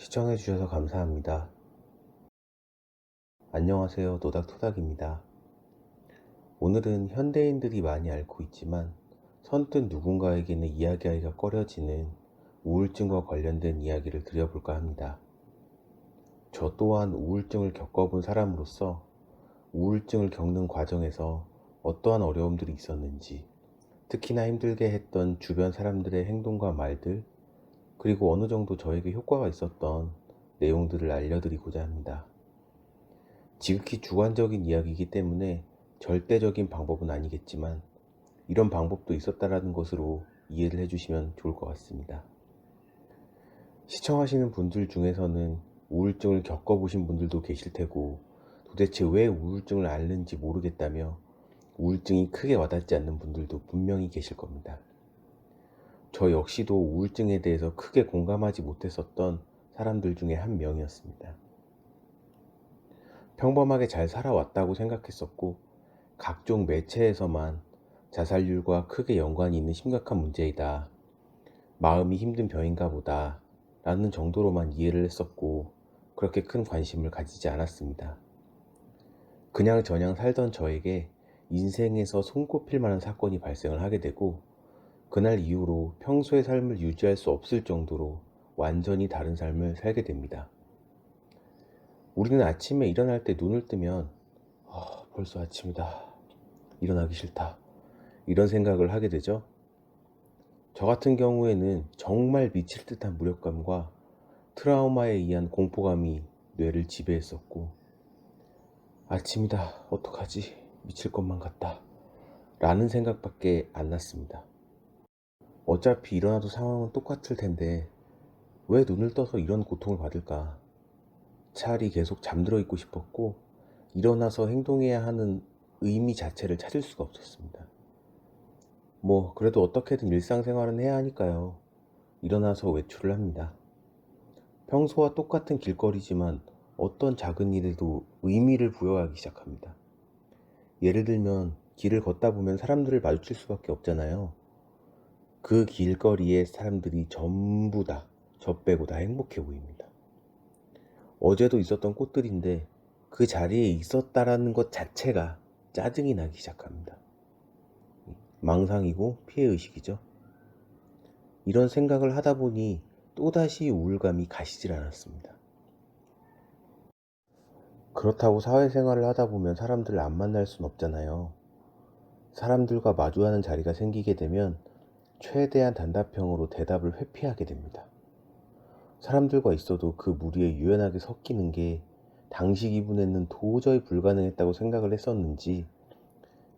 시청해주셔서 감사합니다. 안녕하세요. 노닥토닥입니다. 오늘은 현대인들이 많이 앓고 있지만 선뜻 누군가에게는 이야기하기가 꺼려지는 우울증과 관련된 이야기를 드려볼까 합니다. 저 또한 우울증을 겪어본 사람으로서 우울증을 겪는 과정에서 어떠한 어려움들이 있었는지, 특히나 힘들게 했던 주변 사람들의 행동과 말들, 그리고 어느 정도 저에게 효과가 있었던 내용들을 알려드리고자 합니다. 지극히 주관적인 이야기이기 때문에 절대적인 방법은 아니겠지만 이런 방법도 있었다라는 것으로 이해를 해주시면 좋을 것 같습니다. 시청하시는 분들 중에서는 우울증을 겪어보신 분들도 계실 테고, 도대체 왜 우울증을 앓는지 모르겠다며 우울증이 크게 와닿지 않는 분들도 분명히 계실 겁니다. 저 역시도 우울증에 대해서 크게 공감하지 못했었던 사람들 중에 한 명이었습니다. 평범하게 잘 살아왔다고 생각했었고, 각종 매체에서만 자살률과 크게 연관이 있는 심각한 문제이다, 마음이 힘든 병인가 보다 라는 정도로만 이해를 했었고, 그렇게 큰 관심을 가지지 않았습니다. 그냥저냥 살던 저에게 인생에서 손꼽힐 만한 사건이 발생을 하게 되고, 그날 이후로 평소의 삶을 유지할 수 없을 정도로 완전히 다른 삶을 살게 됩니다. 우리는 아침에 일어날 때 눈을 뜨면 벌써 아침이다, 일어나기 싫다, 이런 생각을 하게 되죠. 저 같은 경우에는 정말 미칠 듯한 무력감과 트라우마에 의한 공포감이 뇌를 지배했었고, 아침이다, 어떡하지, 미칠 것만 같다 라는 생각밖에 안 났습니다. 어차피 일어나도 상황은 똑같을 텐데 왜 눈을 떠서 이런 고통을 받을까? 차라리 계속 잠들어 있고 싶었고, 일어나서 행동해야 하는 의미 자체를 찾을 수가 없었습니다. 그래도 어떻게든 일상생활은 해야 하니까요. 일어나서 외출을 합니다. 평소와 똑같은 길거리지만 어떤 작은 일에도 의미를 부여하기 시작합니다. 예를 들면 길을 걷다 보면 사람들을 마주칠 수밖에 없잖아요. 그 길거리의 사람들이 전부 다, 저 빼고 다 행복해 보입니다. 어제도 있었던 꽃들인데 그 자리에 있었다라는 것 자체가 짜증이 나기 시작합니다. 망상이고 피해의식이죠. 이런 생각을 하다 보니 또다시 우울감이 가시질 않았습니다. 그렇다고 사회생활을 하다 보면 사람들을 안 만날 순 없잖아요. 사람들과 마주하는 자리가 생기게 되면 최대한 단답형으로 대답을 회피하게 됩니다. 사람들과 있어도 그 무리에 유연하게 섞이는 게 당시 기분에는 도저히 불가능했다고 생각을 했었는지,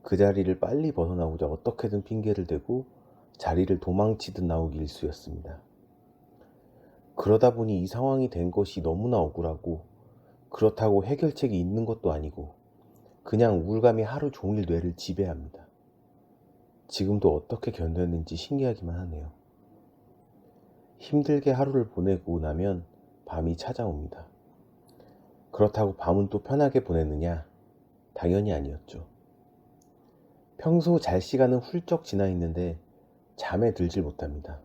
그 자리를 빨리 벗어나고자 어떻게든 핑계를 대고 자리를 도망치듯 나오기 일쑤였습니다. 그러다 보니 이 상황이 된 것이 너무나 억울하고, 그렇다고 해결책이 있는 것도 아니고 그냥 우울감이 하루 종일 뇌를 지배합니다. 지금도 어떻게 견뎠는지 신기하기만 하네요. 힘들게 하루를 보내고 나면 밤이 찾아옵니다. 그렇다고 밤은 또 편하게 보냈느냐? 당연히 아니었죠. 평소 잘 시간은 훌쩍 지나 있는데 잠에 들질 못합니다.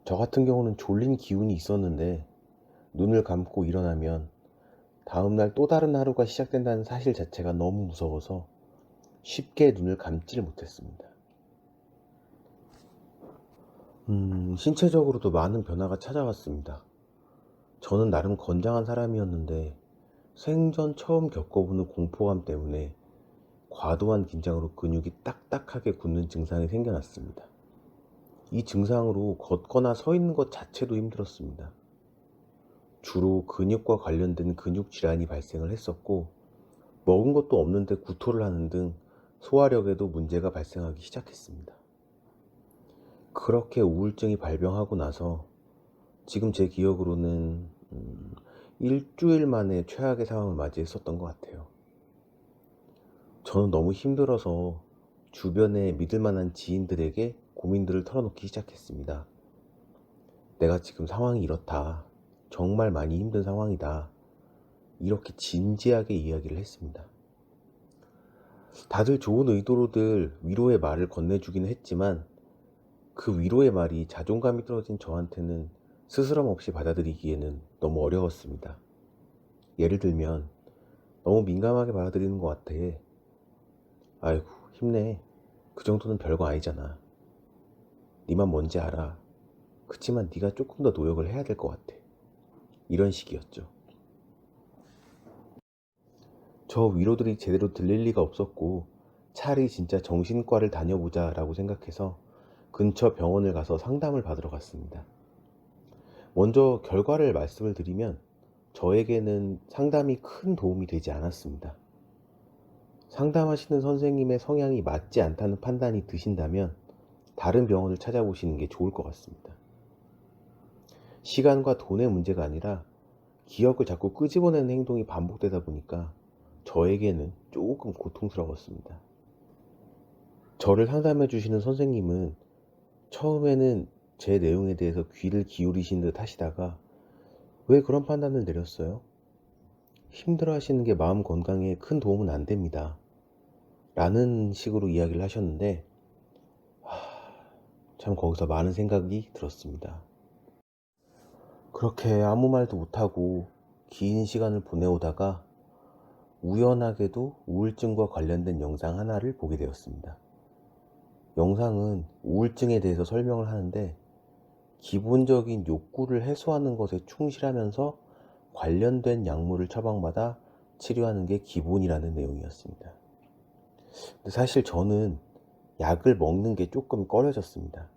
저 같은 경우는 졸린 기운이 있었는데 눈을 감고 일어나면 다음날 또 다른 하루가 시작된다는 사실 자체가 너무 무서워서 쉽게 눈을 감지를 못했습니다. 신체적으로도 많은 변화가 찾아왔습니다. 저는 나름 건장한 사람이었는데 생전 처음 겪어보는 공포감 때문에 과도한 긴장으로 근육이 딱딱하게 굳는 증상이 생겨났습니다. 이 증상으로 걷거나 서 있는 것 자체도 힘들었습니다. 주로 근육과 관련된 근육 질환이 발생을 했었고, 먹은 것도 없는데 구토를 하는 등 소화력에도 문제가 발생하기 시작했습니다. 그렇게 우울증이 발병하고 나서 지금 제 기억으로는 일주일 만에 최악의 상황을 맞이했었던 것 같아요. 저는 너무 힘들어서 주변에 믿을 만한 지인들에게 고민들을 털어놓기 시작했습니다. 내가 지금 상황이 이렇다, 정말 많이 힘든 상황이다, 이렇게 진지하게 이야기를 했습니다. 다들 좋은 의도로들 위로의 말을 건네주기는 했지만 그 위로의 말이 자존감이 떨어진 저한테는 스스럼 없이 받아들이기에는 너무 어려웠습니다. 예를 들면 너무 민감하게 받아들이는 것 같아. 아이고, 힘내. 그 정도는 별거 아니잖아. 니만 뭔지 알아. 그치만 네가 조금 더 노력을 해야 될 것 같아. 이런 식이었죠. 저 위로들이 제대로 들릴 리가 없었고 차라리 진짜 정신과를 다녀보자 라고 생각해서 근처 병원을 가서 상담을 받으러 갔습니다. 먼저 결과를 말씀을 드리면 저에게는 상담이 큰 도움이 되지 않았습니다. 상담하시는 선생님의 성향이 맞지 않다는 판단이 드신다면 다른 병원을 찾아보시는 게 좋을 것 같습니다. 시간과 돈의 문제가 아니라 기억을 자꾸 끄집어내는 행동이 반복되다 보니까 저에게는 조금 고통스러웠습니다. 저를 상담해 주시는 선생님은 처음에는 제 내용에 대해서 귀를 기울이신 듯 하시다가 왜 그런 판단을 내렸어요? 힘들어 하시는 게 마음 건강에 큰 도움은 안 됩니다. 라는 식으로 이야기를 하셨는데, 참 거기서 많은 생각이 들었습니다. 그렇게 아무 말도 못하고 긴 시간을 보내오다가 우연하게도 우울증과 관련된 영상 하나를 보게 되었습니다. 영상은 우울증에 대해서 설명을 하는데 기본적인 욕구를 해소하는 것에 충실하면서 관련된 약물을 처방받아 치료하는 게 기본이라는 내용이었습니다. 근데 사실 저는 약을 먹는 게 조금 꺼려졌습니다.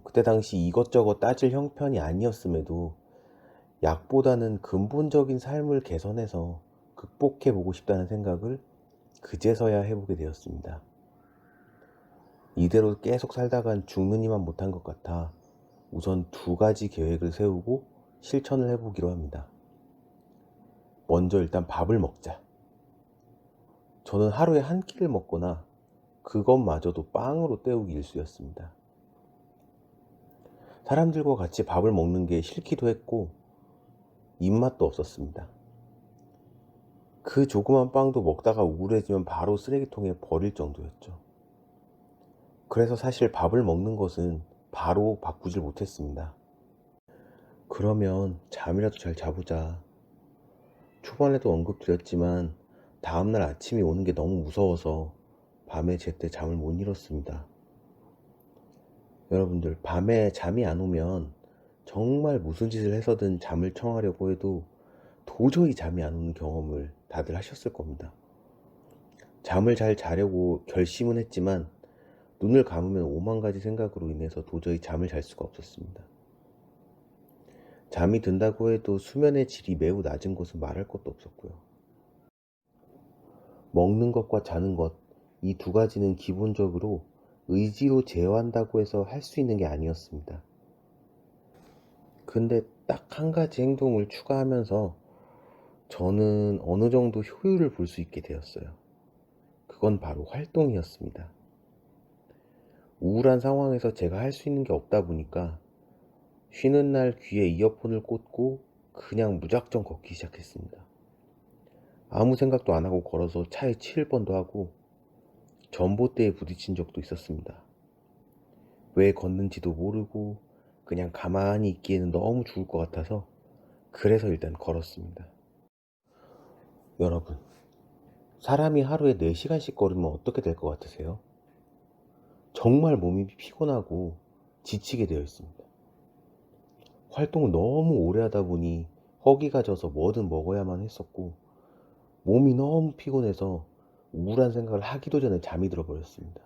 그때 당시 이것저것 따질 형편이 아니었음에도 약보다는 근본적인 삶을 개선해서 극복해 보고 싶다는 생각을 그제서야 해보게 되었습니다. 이대로 계속 살다간 죽느니만 못한 것 같아 우선 2가지 계획을 세우고 실천을 해보기로 합니다. 먼저 일단 밥을 먹자. 저는 하루에 한 끼를 먹거나 그것마저도 빵으로 때우기 일쑤였습니다. 사람들과 같이 밥을 먹는 게 싫기도 했고 입맛도 없었습니다. 그 조그만 빵도 먹다가 우울해지면 바로 쓰레기통에 버릴 정도였죠. 그래서 사실 밥을 먹는 것은 바로 바꾸질 못했습니다. 그러면 잠이라도 잘 자보자. 초반에도 언급드렸지만 다음날 아침이 오는 게 너무 무서워서 밤에 제때 잠을 못 이뤘습니다. 여러분들, 밤에 잠이 안 오면 정말 무슨 짓을 해서든 잠을 청하려고 해도 도저히 잠이 안 오는 경험을 다들 하셨을 겁니다. 잠을 잘 자려고 결심은 했지만 눈을 감으면 5만 가지 생각으로 인해서 도저히 잠을 잘 수가 없었습니다. 잠이 든다고 해도 수면의 질이 매우 낮은 것은 말할 것도 없었고요. 먹는 것과 자는 것, 이 2가지는 기본적으로 의지로 제어한다고 해서 할 수 있는 게 아니었습니다. 근데 딱 한 가지 행동을 추가하면서 저는 어느 정도 효율을 볼 수 있게 되었어요. 그건 바로 활동이었습니다. 우울한 상황에서 제가 할 수 있는 게 없다 보니까 쉬는 날 귀에 이어폰을 꽂고 그냥 무작정 걷기 시작했습니다. 아무 생각도 안 하고 걸어서 차에 치일 뻔도 하고 전봇대에 부딪힌 적도 있었습니다. 왜 걷는지도 모르고 그냥 가만히 있기에는 너무 죽을 것 같아서 그래서 일단 걸었습니다. 여러분, 사람이 하루에 4시간씩 걸으면 어떻게 될 것 같으세요? 정말 몸이 피곤하고 지치게 되어 있습니다. 활동을 너무 오래 하다 보니 허기가 져서 뭐든 먹어야만 했었고 몸이 너무 피곤해서 우울한 생각을 하기도 전에 잠이 들어버렸습니다.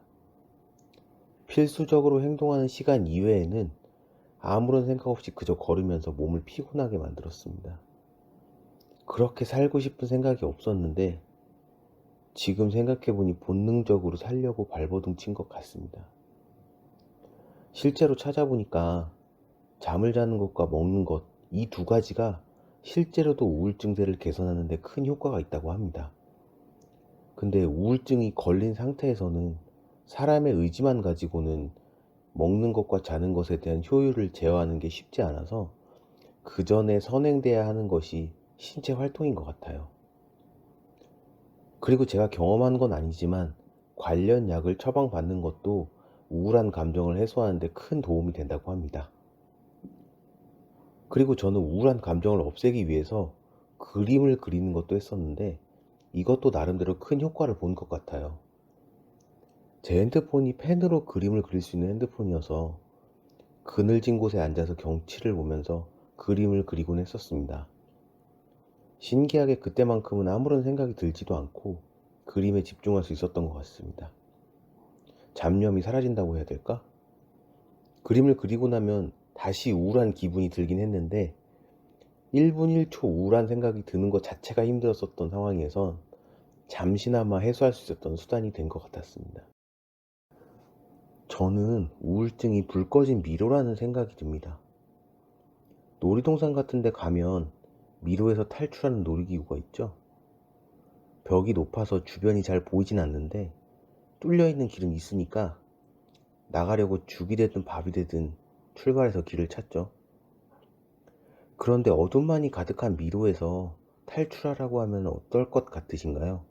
필수적으로 행동하는 시간 이외에는 아무런 생각 없이 그저 걸으면서 몸을 피곤하게 만들었습니다. 그렇게 살고 싶은 생각이 없었는데 지금 생각해보니 본능적으로 살려고 발버둥 친 것 같습니다. 실제로 찾아보니까 잠을 자는 것과 먹는 것, 이 2가지가 실제로도 우울증들을 개선하는 데 큰 효과가 있다고 합니다. 근데 우울증이 걸린 상태에서는 사람의 의지만 가지고는 먹는 것과 자는 것에 대한 효율을 제어하는 게 쉽지 않아서 그 전에 선행돼야 하는 것이 신체 활동인 것 같아요. 그리고 제가 경험한 건 아니지만 관련 약을 처방받는 것도 우울한 감정을 해소하는 데 큰 도움이 된다고 합니다. 그리고 저는 우울한 감정을 없애기 위해서 그림을 그리는 것도 했었는데 이것도 나름대로 큰 효과를 본 것 같아요. 제 핸드폰이 펜으로 그림을 그릴 수 있는 핸드폰이어서 그늘진 곳에 앉아서 경치를 보면서 그림을 그리곤 했었습니다. 신기하게 그때만큼은 아무런 생각이 들지도 않고 그림에 집중할 수 있었던 것 같습니다. 잡념이 사라진다고 해야 될까? 그림을 그리고 나면 다시 우울한 기분이 들긴 했는데 1분 1초 우울한 생각이 드는 것 자체가 힘들었었던 상황에선 잠시나마 해소할 수 있었던 수단이 된 것 같았습니다. 저는 우울증이 불 꺼진 미로라는 생각이 듭니다. 놀이동산 같은 데 가면 미로에서 탈출하는 놀이기구가 있죠. 벽이 높아서 주변이 잘 보이진 않는데 뚫려있는 길은 있으니까 나가려고 죽이 되든 밥이 되든 출발해서 길을 찾죠. 그런데 어둠만이 가득한 미로에서 탈출하라고 하면 어떨 것 같으신가요?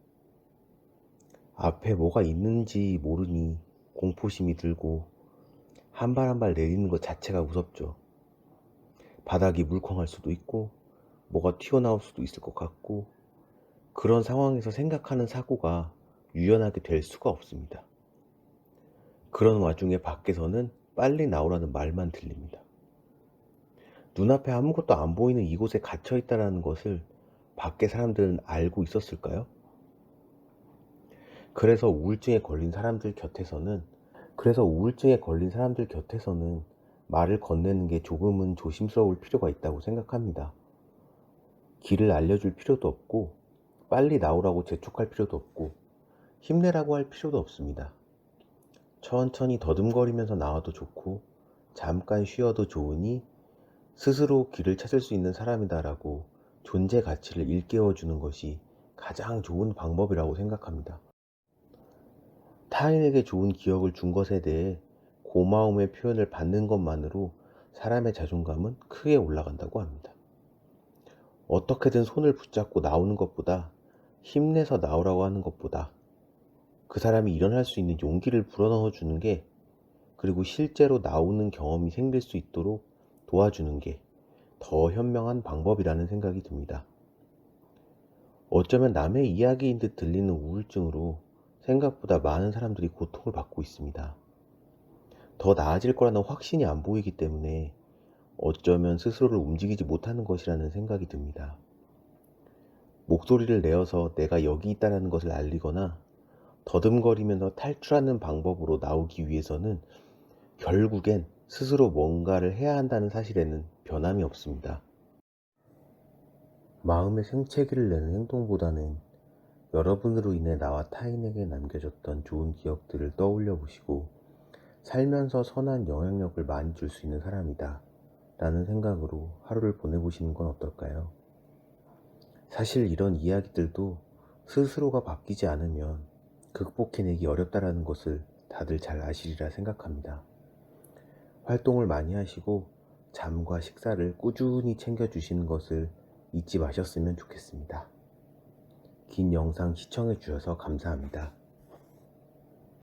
앞에 뭐가 있는지 모르니 공포심이 들고 한 발 한 발 내리는 것 자체가 무섭죠. 바닥이 물컹할 수도 있고 뭐가 튀어나올 수도 있을 것 같고 그런 상황에서 생각하는 사고가 유연하게 될 수가 없습니다. 그런 와중에 밖에서는 빨리 나오라는 말만 들립니다. 눈앞에 아무것도 안 보이는 이곳에 갇혀 있다는 것을 밖에 사람들은 알고 있었을까요? 그래서 우울증에 걸린 사람들 곁에서는 말을 건네는 게 조금은 조심스러울 필요가 있다고 생각합니다. 길을 알려줄 필요도 없고 빨리 나오라고 재촉할 필요도 없고 힘내라고 할 필요도 없습니다. 천천히 더듬거리면서 나와도 좋고 잠깐 쉬어도 좋으니 스스로 길을 찾을 수 있는 사람이다라고 존재 가치를 일깨워주는 것이 가장 좋은 방법이라고 생각합니다. 타인에게 좋은 기억을 준 것에 대해 고마움의 표현을 받는 것만으로 사람의 자존감은 크게 올라간다고 합니다. 어떻게든 손을 붙잡고 나오는 것보다 힘내서 나오라고 하는 것보다 그 사람이 일어날 수 있는 용기를 불어넣어 주는 게 그리고 실제로 나오는 경험이 생길 수 있도록 도와주는 게 더 현명한 방법이라는 생각이 듭니다. 어쩌면 남의 이야기인 듯 들리는 우울증으로 생각보다 많은 사람들이 고통을 받고 있습니다. 더 나아질 거라는 확신이 안 보이기 때문에 어쩌면 스스로를 움직이지 못하는 것이라는 생각이 듭니다. 목소리를 내어서 내가 여기 있다는 것을 알리거나 더듬거리면서 탈출하는 방법으로 나오기 위해서는 결국엔 스스로 뭔가를 해야 한다는 사실에는 변함이 없습니다. 마음의 생채기를 내는 행동보다는 여러분으로 인해 나와 타인에게 남겨졌던 좋은 기억들을 떠올려 보시고 살면서 선한 영향력을 많이 줄 수 있는 사람이다 라는 생각으로 하루를 보내보시는 건 어떨까요? 사실 이런 이야기들도 스스로가 바뀌지 않으면 극복해내기 어렵다라는 것을 다들 잘 아시리라 생각합니다. 활동을 많이 하시고 잠과 식사를 꾸준히 챙겨주시는 것을 잊지 마셨으면 좋겠습니다. 긴 영상 시청해 주셔서 감사합니다.